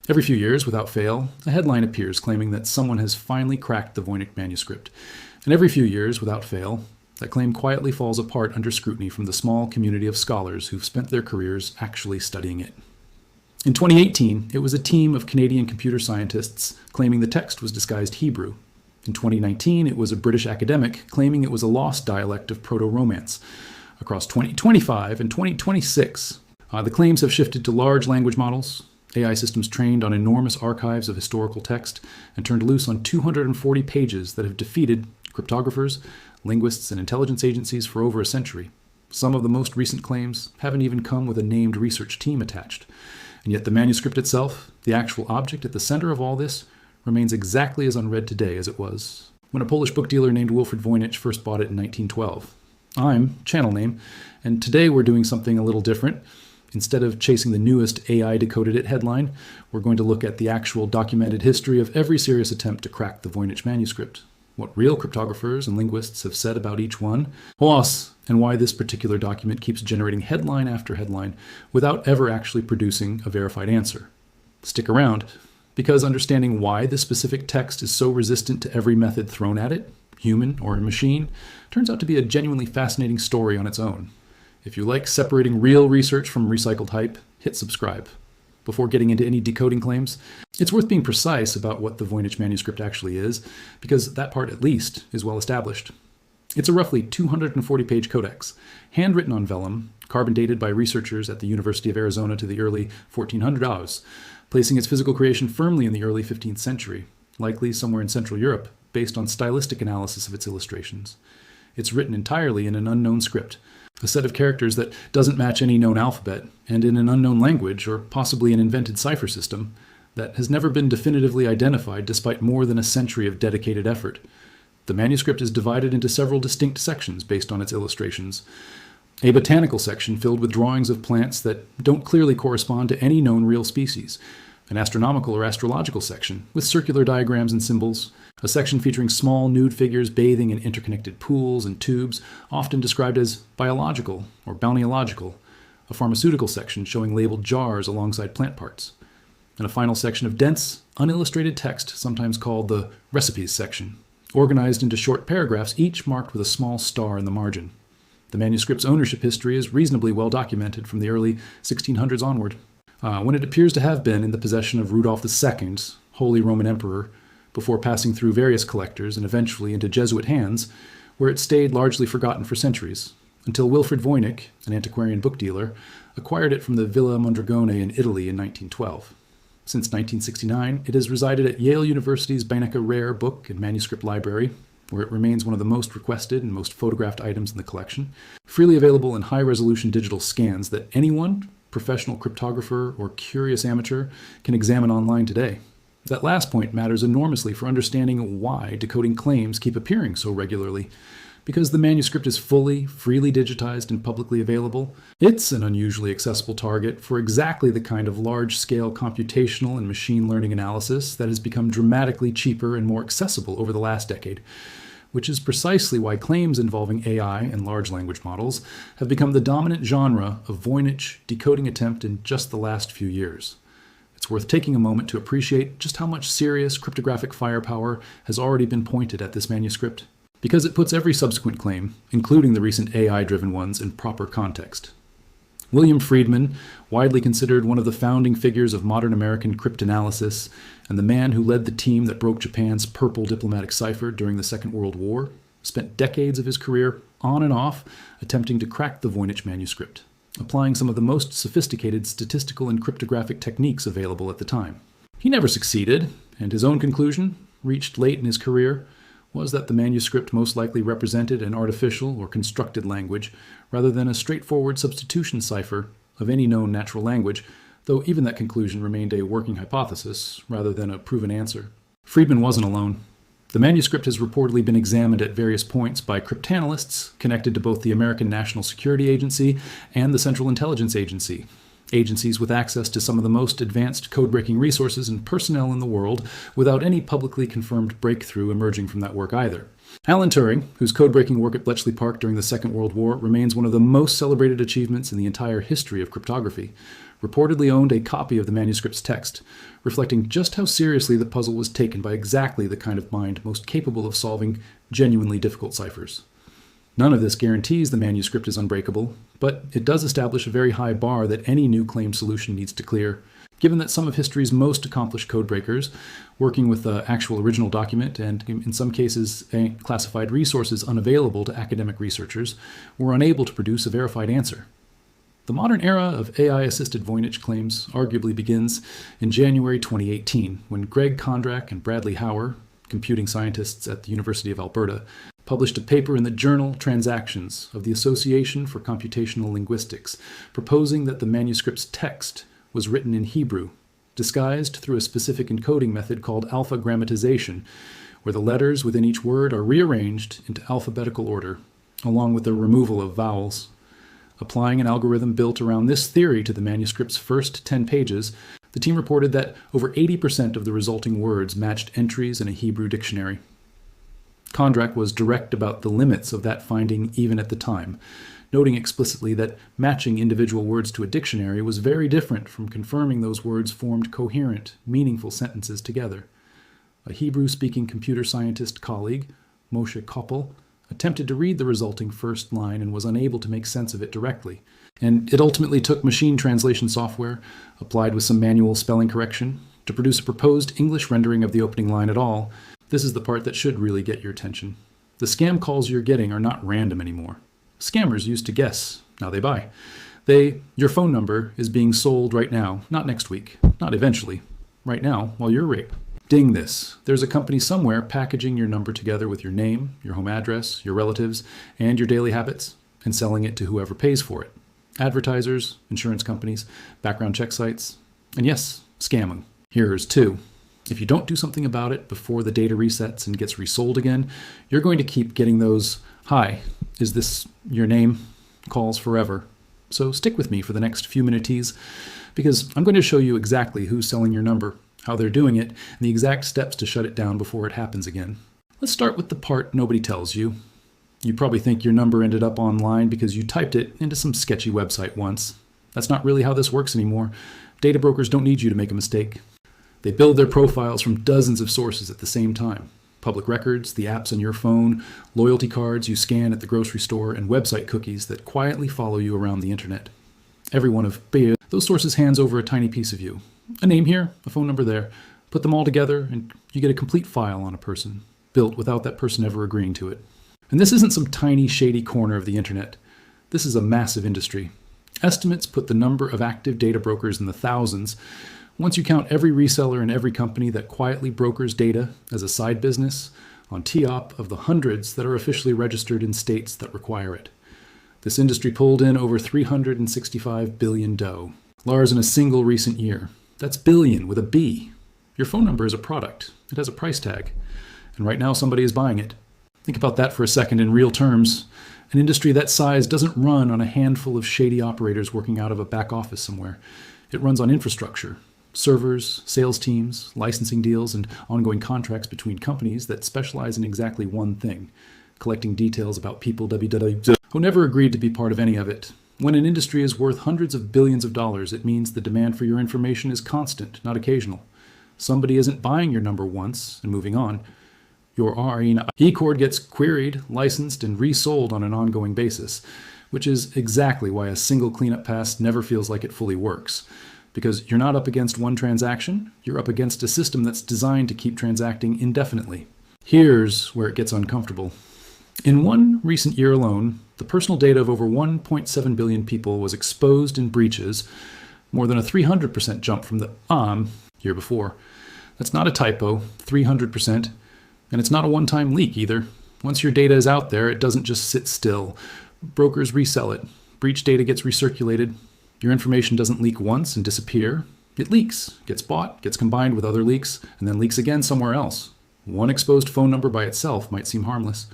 Every few years, without fail, a headline appears claiming that someone has finally cracked the Voynich manuscript. And every few years, without fail, that claim quietly falls apart under scrutiny from the small community of scholars who've spent their careers actually studying it. In 2018, it was a team of Canadian computer scientists claiming the text was disguised Hebrew. In 2019, it was a British academic claiming it was a lost dialect of Proto-Romance. Across 2025 and 2026, the claims have shifted to large language models, AI systems trained on enormous archives of historical text, and turned loose on 240 pages that have defeated cryptographers, linguists, and intelligence agencies for over a century. Some of the most recent claims haven't even come with a named research team attached. And yet the manuscript itself, the actual object at the center of all this, remains exactly as unread today as it was when a Polish book dealer named Wilfred Voynich first bought it in 1912. I'm Channel Name, and today we're doing something a little different. Instead of chasing the newest AI Decoded It headline, we're going to look at the actual documented history of every serious attempt to crack the Voynich manuscript, what real cryptographers and linguists have said about each one, and why this particular document keeps generating headline after headline without ever actually producing a verified answer. Stick around, because understanding why this specific text is so resistant to every method thrown at it, human or machine, turns out to be a genuinely fascinating story on its own. If you like separating real research from recycled hype, hit subscribe. Before getting into any decoding claims, it's worth being precise about what the Voynich manuscript actually is, because that part at least is well established. It's a roughly 240-page codex, handwritten on vellum, carbon dated by researchers at the University of Arizona to the early 1400s, placing its physical creation firmly in the early 15th century, likely somewhere in Central Europe, based on stylistic analysis of its illustrations. It's written entirely in an unknown script, a set of characters that doesn't match any known alphabet, and in an unknown language, or possibly an invented cipher system, that has never been definitively identified despite more than a century of dedicated effort. The manuscript is divided into several distinct sections based on its illustrations. A botanical section filled with drawings of plants that don't clearly correspond to any known real species, an astronomical or astrological section with circular diagrams and symbols, a section featuring small nude figures bathing in interconnected pools and tubes, often described as biological or balneological, a pharmaceutical section showing labeled jars alongside plant parts, and a final section of dense, unillustrated text, sometimes called the recipes section, organized into short paragraphs, each marked with a small star in the margin. The manuscript's ownership history is reasonably well documented from the early 1600s onward, when it appears to have been in the possession of Rudolf II, Holy Roman Emperor, before passing through various collectors and eventually into Jesuit hands, where it stayed largely forgotten for centuries, until Wilfred Voynich, an antiquarian book dealer, acquired it from the Villa Mondragone in Italy in 1912. Since 1969, it has resided at Yale University's Beinecke Rare Book and Manuscript Library, where it remains one of the most requested and most photographed items in the collection, freely available in high-resolution digital scans that anyone, professional cryptographer or curious amateur, can examine online today. That last point matters enormously for understanding why decoding claims keep appearing so regularly. Because the manuscript is fully, freely digitized and publicly available, it's an unusually accessible target for exactly the kind of large-scale computational and machine learning analysis that has become dramatically cheaper and more accessible over the last decade, which is precisely why claims involving AI and large language models have become the dominant genre of Voynich decoding attempt in just the last few years. It's worth taking a moment to appreciate just how much serious cryptographic firepower has already been pointed at this manuscript, because it puts every subsequent claim, including the recent AI-driven ones, in proper context. William Friedman, widely considered one of the founding figures of modern American cryptanalysis, and the man who led the team that broke Japan's purple diplomatic cipher during the Second World War, spent decades of his career, on and off, attempting to crack the Voynich manuscript, applying some of the most sophisticated statistical and cryptographic techniques available at the time. He never succeeded, and his own conclusion, reached late in his career, was that the manuscript most likely represented an artificial or constructed language rather than a straightforward substitution cipher of any known natural language, though even that conclusion remained a working hypothesis rather than a proven answer. Friedman wasn't alone. The manuscript has reportedly been examined at various points by cryptanalysts connected to both the American National Security Agency and the Central Intelligence Agency, agencies with access to some of the most advanced code-breaking resources and personnel in the world without any publicly confirmed breakthrough emerging from that work either. Alan Turing, whose code-breaking work at Bletchley Park during the Second World War remains one of the most celebrated achievements in the entire history of cryptography, reportedly owned a copy of the manuscript's text, reflecting just how seriously the puzzle was taken by exactly the kind of mind most capable of solving genuinely difficult ciphers. None of this guarantees the manuscript is unbreakable, but it does establish a very high bar that any new claimed solution needs to clear, given that some of history's most accomplished codebreakers, working with the actual original document and, in some cases, classified resources unavailable to academic researchers, were unable to produce a verified answer. The modern era of AI-assisted Voynich claims arguably begins in January 2018, when Greg Kondrak and Bradley Hauer, computing scientists at the University of Alberta, published a paper in the journal Transactions of the Association for Computational Linguistics, proposing that the manuscript's text was written in Hebrew, disguised through a specific encoding method called alpha grammatization, where the letters within each word are rearranged into alphabetical order, along with the removal of vowels. Applying an algorithm built around this theory to the manuscript's first 10 pages, the team reported that over 80% of the resulting words matched entries in a Hebrew dictionary. Kondrak was direct about the limits of that finding even at the time, noting explicitly that matching individual words to a dictionary was very different from confirming those words formed coherent, meaningful sentences together. A Hebrew-speaking computer scientist colleague, Moshe Koppel, attempted to read the resulting first line and was unable to make sense of it directly. And it ultimately took machine translation software, applied with some manual spelling correction, to produce a proposed English rendering of the opening line at all. This is the part that should really get your attention. The scam calls you're getting are not random anymore. Scammers used to guess, now they buy. Your phone number is being sold right now, not next week, not eventually, right now while you're raped. Ding this. There's a company somewhere packaging your number together with your name, your home address, your relatives, and your daily habits, and selling it to whoever pays for it. Advertisers, insurance companies, background check sites, and yes, scamming. Here's two. If you don't do something about it before the data resets and gets resold again, you're going to keep getting those, "Hi, is this your name?" calls forever. So stick with me for the next few minutes, because I'm going to show you exactly who's selling your number, how they're doing it, and the exact steps to shut it down before it happens again. Let's start with the part nobody tells you. You probably think your number ended up online because you typed it into some sketchy website once. That's not really how this works anymore. Data brokers don't need you to make a mistake. They build their profiles from dozens of sources at the same time. Public records, the apps on your phone, loyalty cards you scan at the grocery store, and website cookies that quietly follow you around the internet. Every one of those sources hands over a tiny piece of you. A name here, a phone number there. Put them all together and you get a complete file on a person, built without that person ever agreeing to it. And this isn't some tiny, shady corner of the internet. This is a massive industry. Estimates put the number of active data brokers in the thousands. Once you count every reseller and every company that quietly brokers data as a side business, on top of the hundreds that are officially registered in states that require it. This industry pulled in over $365 billion dough. Lars in a single recent year. That's billion with a B. Your phone number is a product. It has a price tag. And right now somebody is buying it. Think about that for a second in real terms. An industry that size doesn't run on a handful of shady operators working out of a back office somewhere. It runs on infrastructure. Servers, sales teams, licensing deals, and ongoing contracts between companies that specialize in exactly one thing, collecting details about people who never agreed to be part of any of it. When an industry is worth hundreds of billions of dollars, it means the demand for your information is constant, not occasional. Somebody isn't buying your number once and moving on. Your RE cord gets queried, licensed, and resold on an ongoing basis, which is exactly why a single cleanup pass never feels like it fully works. Because you're not up against one transaction, you're up against a system that's designed to keep transacting indefinitely. Here's where it gets uncomfortable. In one recent year alone, the personal data of over 1.7 billion people was exposed in breaches, more than a 300% jump from the year before. That's not a typo, 300%, and it's not a one-time leak either. Once your data is out there, it doesn't just sit still. Brokers resell it. Breach data gets recirculated. Your information doesn't leak once and disappear. It leaks, gets bought, gets combined with other leaks, and then leaks again somewhere else. One exposed phone number by itself might seem harmless.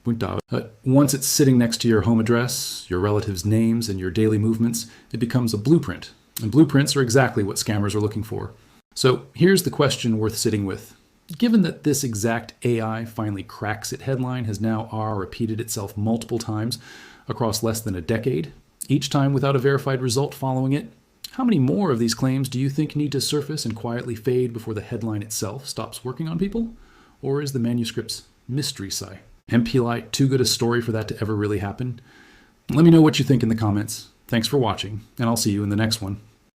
But once it's sitting next to your home address, your relatives' names, and your daily movements, it becomes a blueprint. And blueprints are exactly what scammers are looking for. So here's the question worth sitting with. Given that this exact AI finally cracks it headline has now repeated itself multiple times across less than a decade, each time without a verified result following it, how many more of these claims do you think need to surface and quietly fade before the headline itself stops working on people? Or is the manuscript's mystery sigh MPLI too good a story for that to ever really happen? Let me know what you think in the comments. Thanks for watching, and I'll see you in the next one.